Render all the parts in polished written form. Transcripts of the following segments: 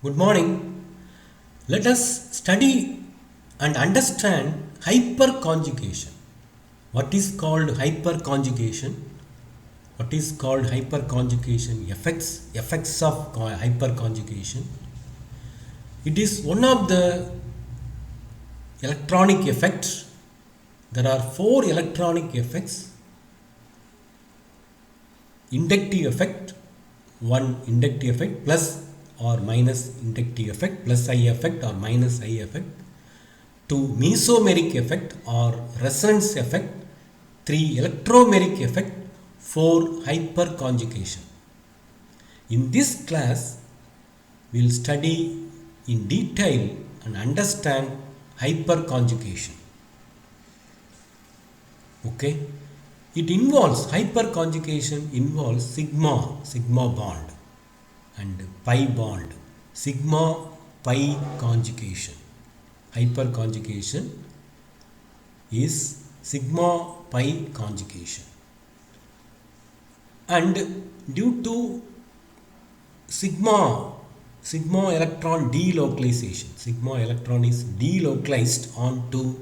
Good morning. Let us study and understand hyperconjugation. What is called hyperconjugation? What is called hyperconjugation? Effects of hyperconjugation. It is one of the electronic effects. There are four electronic effects: inductive effect, one inductive effect, plus or minus inductive effect, plus I effect or minus I effect, two mesomeric effect or resonance effect, three electromeric effect, four hyperconjugation. In this class, we will study in detail and understand hyperconjugation. Okay, it involves hyperconjugation involves sigma bond and pi bond, sigma pi conjugation. Hyperconjugation is sigma pi conjugation, and due to sigma electron delocalization, sigma electron is delocalized onto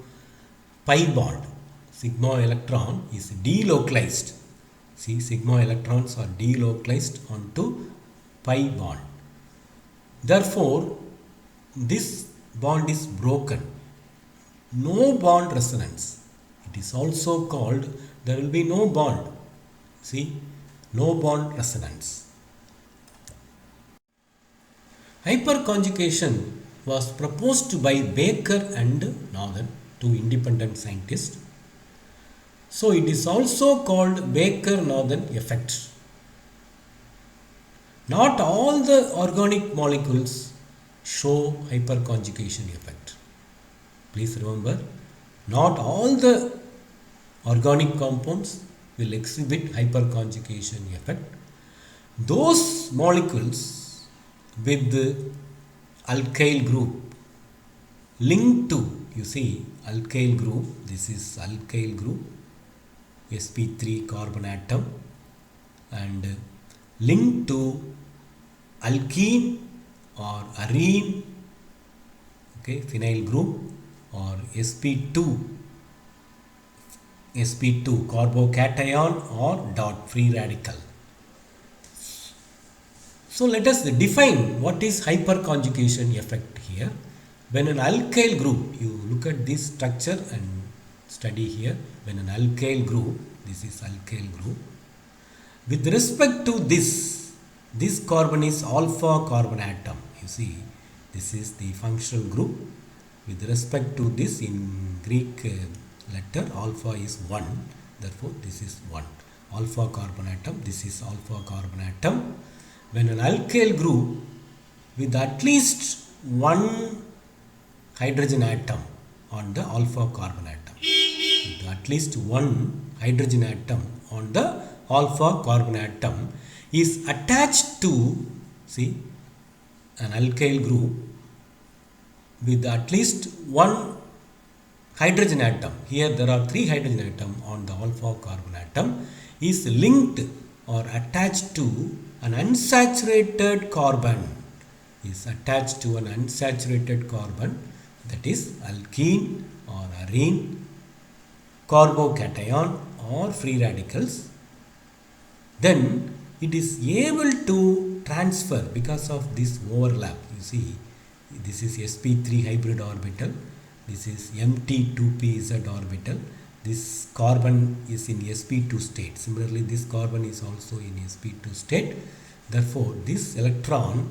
pi bond. Sigma electron is delocalized. See, sigma electrons are delocalized onto pi bond. Therefore, this bond is broken. No bond resonance. It is also called, there will be no bond. See, no bond resonance. Hyperconjugation was proposed by Baker and Northern, two independent scientists. So it is also called Baker-Northern effect. Not all the organic molecules show hyperconjugation effect. Please remember, not all the organic compounds will exhibit hyperconjugation effect. Those molecules with the alkyl group linked to, you see, alkyl group, this is alkyl group, sp3 carbon atom, and linked to alkene or arene, okay, phenyl group, or sp2 carbocation or dot free radical. So let us define what is hyperconjugation effect here. When an alkyl group, you look at this structure and study here. When an alkyl group, this is alkyl group, with respect to this carbon is alpha carbon atom. You see, this is the functional group. With respect to this, in Greek letter, alpha is 1. Therefore, this is 1. Alpha carbon atom, this is alpha carbon atom. When an alkyl group with at least one hydrogen atom on the alpha carbon atom, with at least one hydrogen atom on the alpha carbon atom is attached to, see, an alkyl group with at least one hydrogen atom. Here there are three hydrogen atom on the alpha carbon atom, is linked or attached to an unsaturated carbon, is attached to an unsaturated carbon, that is alkene or arene, carbocation or free radicals. Then it is able to transfer because of this overlap. You see, this is sp3 hybrid orbital, this is mt2pz orbital, this carbon is in sp2 state. Similarly, this carbon is also in sp2 state. Therefore, this electron,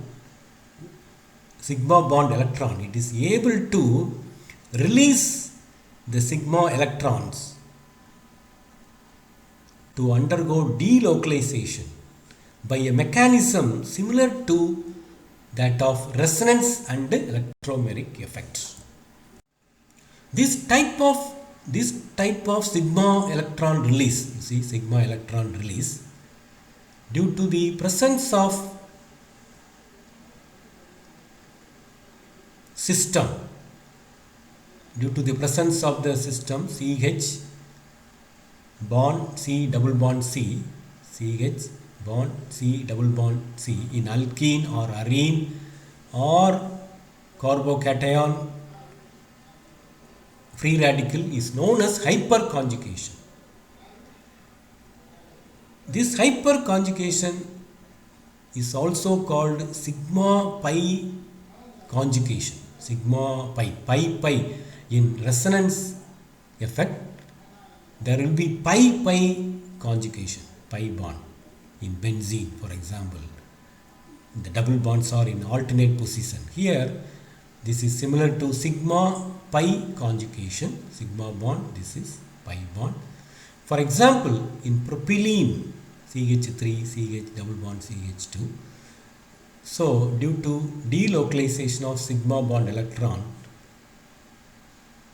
sigma bond electron, it is able to release the sigma electrons to undergo delocalization by a mechanism similar to that of resonance and electromeric effects. This type of sigma electron release, you see, sigma electron release, due to the presence of system, due to the presence of the system CH bond C double bond C, CH bond C double bond C in alkene or arene or carbocation free radical is known as hyperconjugation. This hyperconjugation is also called sigma pi conjugation. Sigma pi, pi pi in resonance effect, there will be pi pi conjugation, pi bond in benzene, for example. The double bonds are in alternate position. Here, this is similar to sigma pi conjugation, sigma bond, this is pi bond. For example, in propylene, CH3, CH double bond CH2. So, due to delocalization of sigma bond electron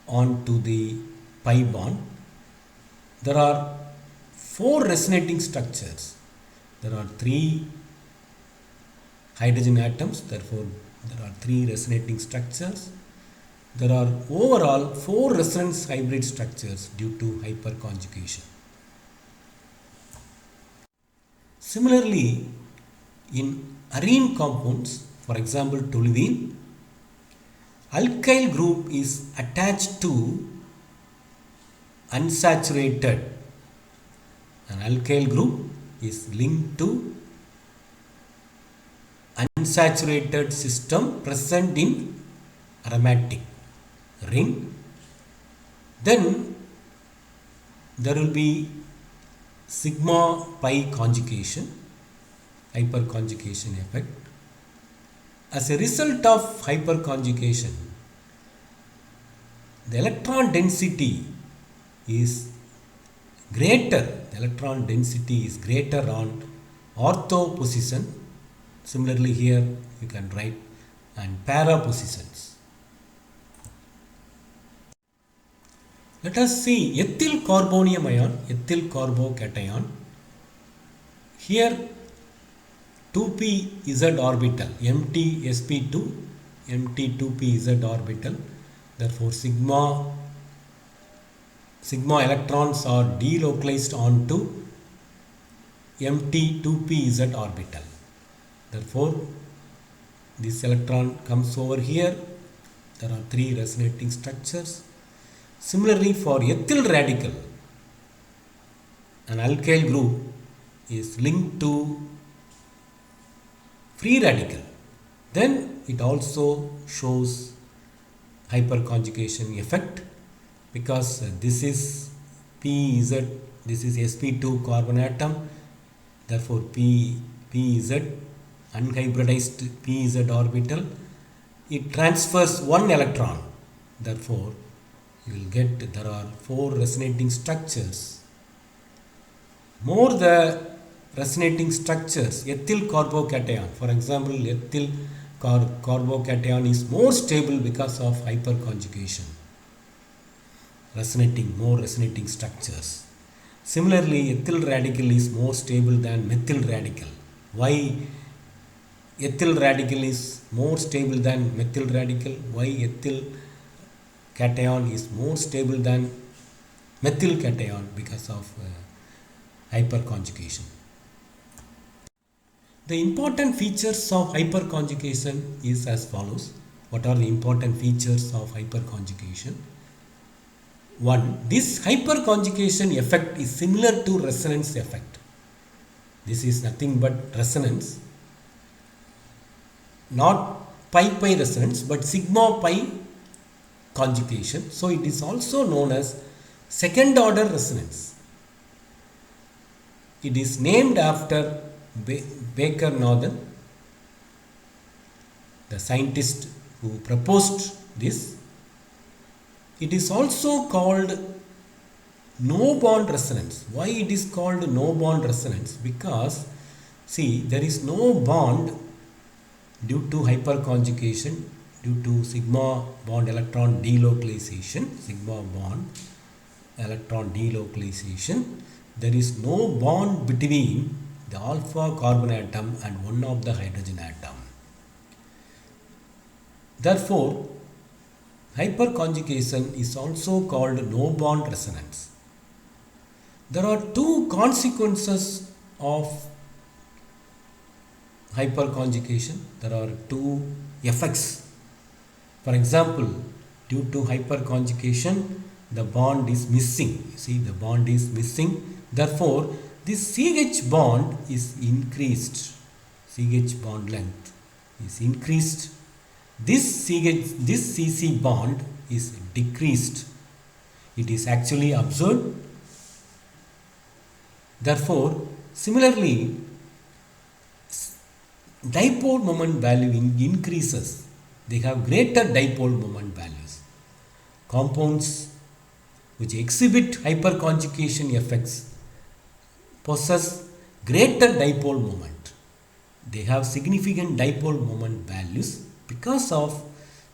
onto the pi bond, there are 4 resonating structures. There are 3 hydrogen atoms, therefore there are 3 resonating structures. There are overall 4 resonance hybrid structures due to hyperconjugation. Similarly, in arene compounds, for example toluene, alkyl group is attached to unsaturated. An alkyl group is linked to unsaturated system present in aromatic ring. Then there will be sigma pi conjugation, hyperconjugation effect. As a result of hyperconjugation, the electron density is greater. The electron density is greater on ortho position. Similarly, here you can write and para positions. Let us see ethyl carbonium ion, ethyl carbocation. Here 2p z orbital, empty sp2, empty 2p z orbital. Therefore, sigma electrons are delocalized onto empty 2p z orbital. Therefore, this electron comes over here. There are 3 resonating structures. Similarly, for ethyl radical, an alkyl group is linked to free radical. Then it also shows hyperconjugation effect, because this is PZ, this is sp2 carbon atom. Therefore, PZ, unhybridized PZ orbital, it transfers 1 electron. Therefore, you will get there are 4 resonating structures. More the resonating structures, ethyl carbocation, for example, ethyl carbocation is more stable because of hyperconjugation. More resonating structures. Similarly, ethyl radical is more stable than methyl radical. Why ethyl radical is more stable than methyl radical? Why ethyl cation is more stable than methyl cation? Because of hyperconjugation. The important features of hyperconjugation is as follows. What are the important features of hyperconjugation? 1. This hyperconjugation effect is similar to resonance effect. This is nothing but resonance, not pi pi resonance, but sigma pi conjugation. So it is also known as second order resonance. It is named after Baker Norton, the scientist who proposed this. It is also called no bond resonance. Why it is called no bond resonance? Because see, there is no bond due to hyperconjugation, due to sigma bond electron delocalization, sigma bond electron delocalization. There is no bond between the alpha carbon atom and one of the hydrogen atom. Therefore, hyperconjugation is also called no bond resonance. There are 2 consequences of hyperconjugation. There are 2 effects. For example, due to hyperconjugation, the bond is missing. You see, the bond is missing. Therefore, this CH bond is increased. CH bond length is increased. This CC bond is decreased. It is actually observed. Therefore, similarly, dipole moment value increases. They have greater dipole moment values. Compounds which exhibit hyperconjugation effects possess greater dipole moment. They have significant dipole moment values because of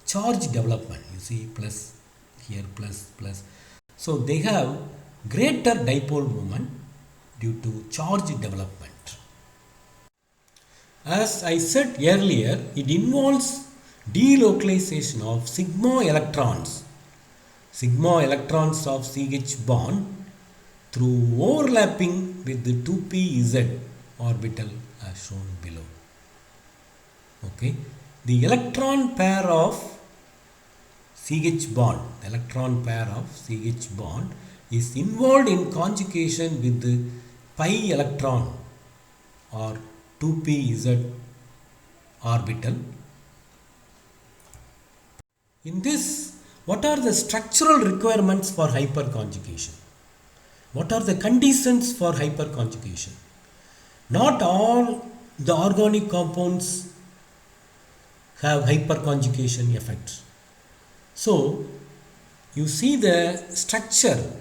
charge development. You see, plus here, plus. So they have greater dipole moment due to charge development. As I said earlier, it involves delocalization of sigma electrons of CH bond through overlapping with the 2pZ orbital as shown below. Okay, the electron pair of CH bond, is involved in conjugation with the pi electron or 2pZ orbital. In this, what are the structural requirements for hyperconjugation? What are the conditions for hyperconjugation? Not all the organic compounds have hyperconjugation effects. So, you see the structure.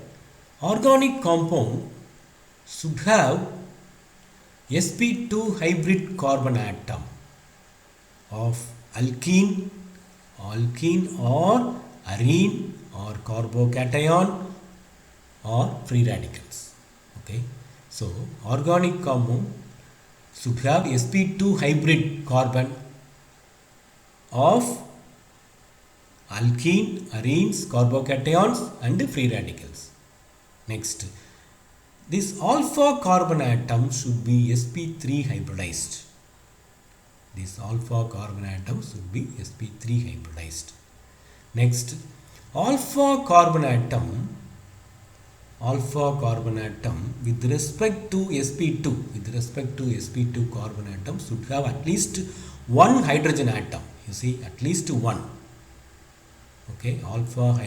Organic compound should have sp2 hybrid carbon atom of alkene or arene or carbocation or free radicals. Okay, so organic compound should have sp2 hybrid carbon of alkene, arenes, carbocations and free radicals. Next, this alpha carbon atom should be sp3 hybridized. Next, alpha carbon atom with respect to sp2 carbon atom should have at least one hydrogen atom. You see, at least one. Okay, alpha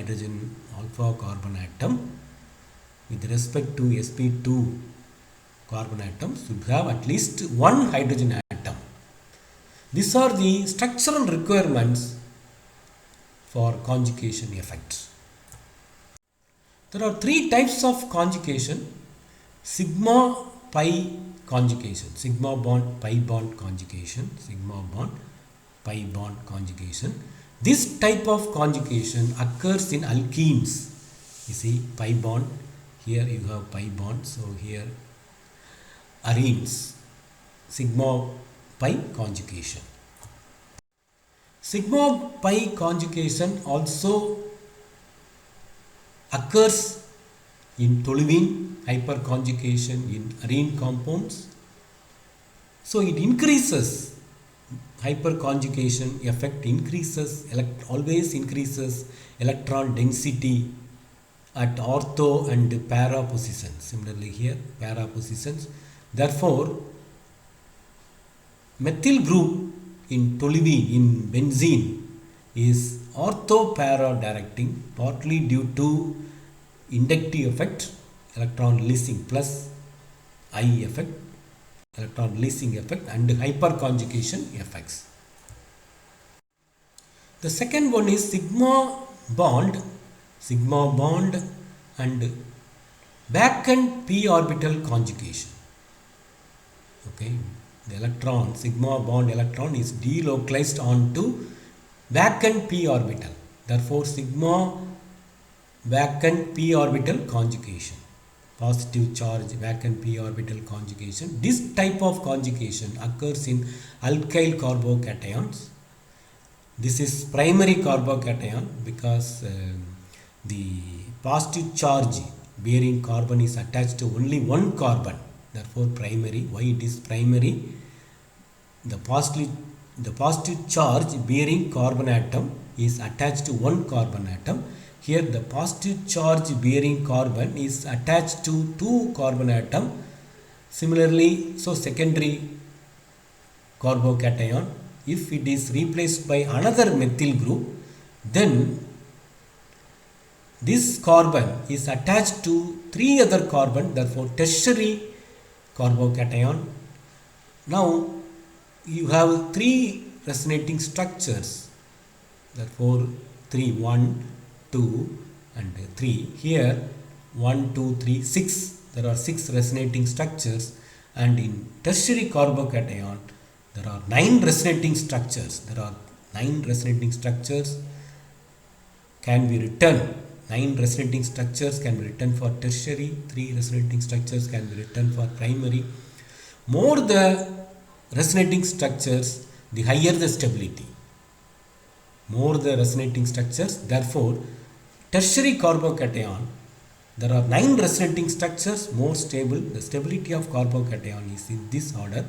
carbon atom with respect to sp2 carbon atom should have at least one hydrogen atom. These are the structural requirements for conjugation effects. There are three types of conjugation: sigma pi conjugation, sigma bond pi bond conjugation, This type of conjugation occurs in alkenes. You see, pi bond, here you have pi bond, so here arenes, sigma pi conjugation. Sigma pi conjugation also occurs in toluene hyperconjugation in arene compounds. So it increases hyperconjugation effect, always increases electron density at ortho and para positions. Similarly here, para positions. Therefore, methyl group in toluene, in benzene, is ortho-para directing, partly due to inductive effect, electron releasing plus I effect, electron releasing effect, and hyperconjugation effects. The second one is sigma bond and vacant p orbital conjugation. Okay, the electron, sigma bond electron is delocalized onto vacant p orbital. Therefore, sigma vacant p orbital conjugation, positive charge vacant p orbital conjugation. This type of conjugation occurs in alkyl carbocations. This is primary carbocation because the positive charge bearing carbon is attached to only one carbon. Therefore, primary. Why it is primary? The the positive charge bearing carbon atom is attached to one carbon atom. Here the positive charge bearing carbon is attached to two carbon atom. Similarly, so secondary carbocation, if it is replaced by another methyl group, then this carbon is attached to three other carbon, therefore tertiary carbocation. Now you have three resonating structures, therefore 3, 1, 2 and 3. Here 1, 2, 3, 6, there are 6 resonating structures, and in tertiary carbocation there are 9 resonating structures. There are 9 resonating structures can be written. 9 resonating structures can be written for tertiary, 3 resonating structures can be written for primary. More the resonating structures, the higher the stability. More the resonating structures, therefore tertiary carbocation, there are 9 resonating structures, more stable. The stability of carbocation is in this order.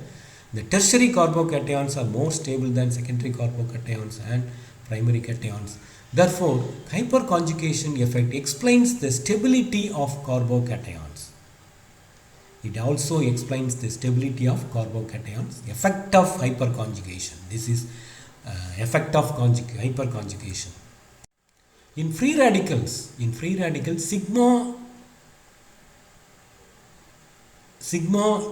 The tertiary carbocations are more stable than secondary carbocations and primary cations. Therefore, hyperconjugation effect explains the stability of carbocations. It also explains the stability of carbocations. Effect of hyperconjugation. This is effect of hyperconjugation. In free radicals, sigma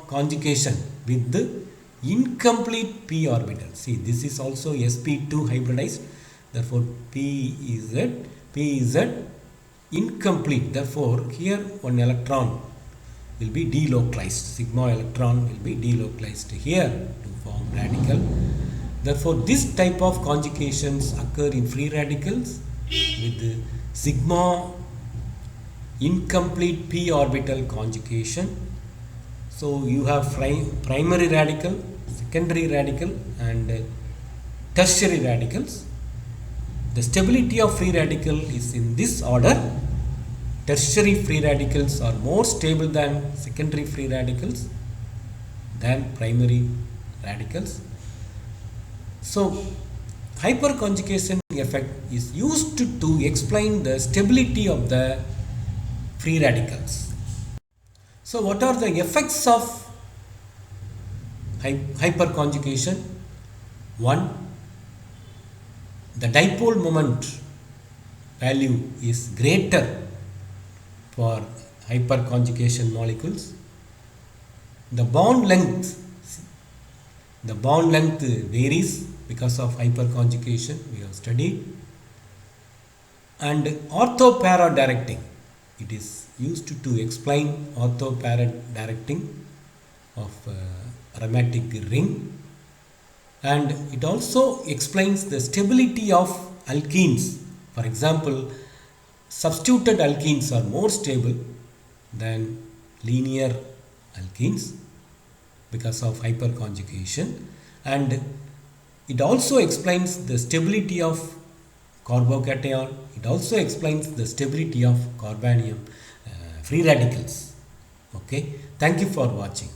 conjugation with the incomplete p orbital. See, this is also sp2 hybridized. Therefore, p is at incomplete. Therefore, here one electron will be delocalized. Sigma electron will be delocalized here to form radical. Therefore, this type of conjugations occur in free radicals with the sigma incomplete p orbital conjugation. So you have primary radical, secondary radical and tertiary radicals. The stability of free radical is in this order. Tertiary free radicals are more stable than secondary free radicals than primary radicals. So hyperconjugation effect is used to explain the stability of the free radicals. So what are the effects of hyperconjugation? 1. The dipole moment value is greater for hyperconjugation molecules. The bond length varies because of hyperconjugation, we have studied. And ortho-para directing, it is used to explain ortho-para directing of aromatic ring, and it also explains the stability of alkenes. For example, substituted alkenes are more stable than linear alkenes because of hyperconjugation, and it also explains the stability of carbocation. It also explains the stability of carbanium free radicals. Okay, thank you for watching.